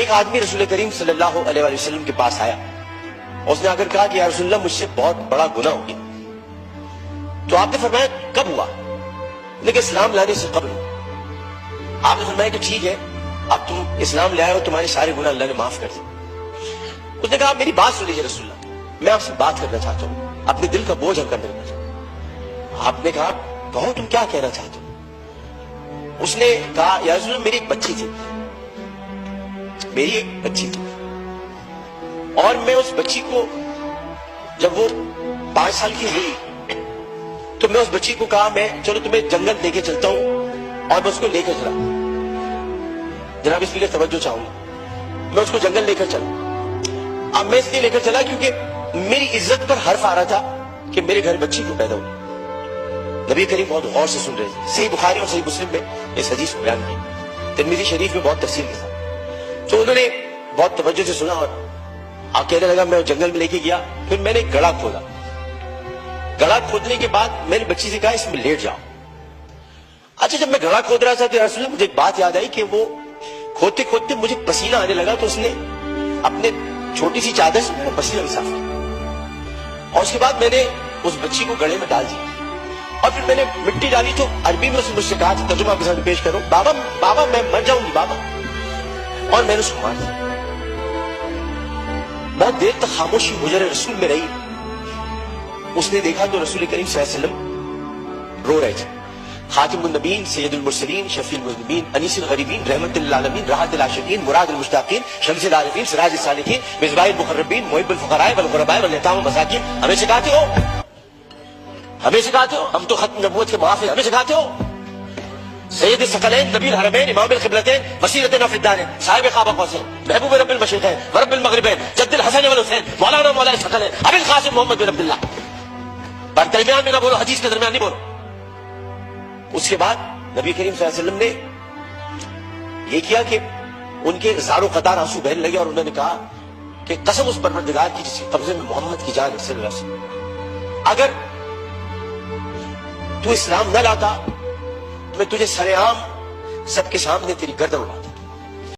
ایک آدمی رسول کریم صلی اللہ علیہ وآلہ وسلم کے پاس آیا، اس نے آ کر کہا کہ یا رسول اللہ مجھ سے بہت بڑا گناہ ہو گیا۔ تو آپ نے فرمایا کب ہوا؟ لیکن اسلام لانے سے قبل۔ آپ نے فرمایا کہ ٹھیک ہے، اب تم اسلام لے آئے ہو، تمہارے سارے گناہ اللہ نے معاف کر دیے۔ اس نے کہا میری بات سن لیجیے رسول اللہ، میں آپ سے بات کرنا چاہتا ہوں، اپنے دل کا بوجھ ہلکا کرنا چاہتا ہوں۔ آپ نے کہا کہو تم کیا کہنا چاہتے ہو؟ اس نے کہا یا رسول اللہ میری ایک بچی تھی، اور میں اس بچی کو جب وہ 5 سال کی ہوئی تو میں اس بچی کو کہا میں چلو تمہیں جنگل لے کے چلتا ہوں، اور میں اس کو لے کر چلا۔ جناب اس لیے توجہ چاہوں گا، میں اس کو جنگل لے کر چلا۔ اب میں اس لیے لے کر چلا کیونکہ میری عزت پر حرف آ رہا تھا کہ میرے گھر بچی کو پیدا ہو۔ نبی کریم بہت غور سے سن رہے تھے، صحیح بخاری اور صحیح مسلم میں اس حدیث کو بیان کیا، ترمذی شریف میں بہت تفصیل کے ساتھ۔ تو انہوں نے بہت توجہ سے سنا اور آپ کہنے لگا میں جنگل میں لے کے گیا، پھر میں نے ایک گڑھا کھودا۔ گڑھا کھودنے کے بعد میں نے بچی سے کہا اس میں لیٹ جاؤ۔ اچھا جب میں گڑھا کھود رہا تھا تو رسول اللہ مجھے ایک بات یاد آئی کہ وہ کھودتے کھودتے مجھے پسینہ آنے لگا، تو اس نے اپنے چھوٹی سی چادر سے میرا پسینہ بھی صاف کیا، اور اس کے بعد میں نے اس بچی کو گڑھے میں ڈال دیا، اور پھر میں نے مٹی ڈالی تو عربی میں اس نے مجھ سے کہا تھا، ترجمہ آپ کے سامنے پیش کروں، بابا میں مر جاؤں گی بابا، اور میں نے اس کو مار دیا۔ بہت دیر تک خاموشی حجر رسول میں رہی۔ اس نے دیکھا تو رسول کریم صلی اللہ علیہ وسلم رو رہے تھے۔ خاتم النبیین، سید المرسلین، شفیع المذنبین، انیس الغریبین، رحمت للعالمین، راحت العاشقین، مراد المشتاقین، شمس العارفین، سراج السالکین، مصباح المقربین، محب الفقراء والغرباء والیتام والمساکین۔ ہمیں سکھاتے ہو، ہم تو ختم نبوت کے معاف ہیں، ہمیں سکھاتے ہو۔ سید الثقلین، نبی الحرمین، امام القبلتین، وسیلتنا فی الدارین، صاحب قاب قوسین، محبوب رب المشرقین ورب المغربین، جد الحسن والحسین، مولانا مولا الثقلین، ابی القاسم محمد بن عبداللہ۔ پر درمیان میں نہ بولو، حدیث کے درمیان نہیں بولو۔ اس کے بعد نبی کریم صلی اللہ علیہ وسلم نے یہ کیا کہ ان کے زاروں قطار آنسو بہنے لگے، اور انہوں نے کہا کہ قسم اس پروردگار کی جس کے قبضے میں محمد کی جان ہے صلی اللہ علیہ وسلم، اگر تو اسلام نہ لاتا تو میں تجھے سر عام سب کے سامنے تیری گردن اڑاتا۔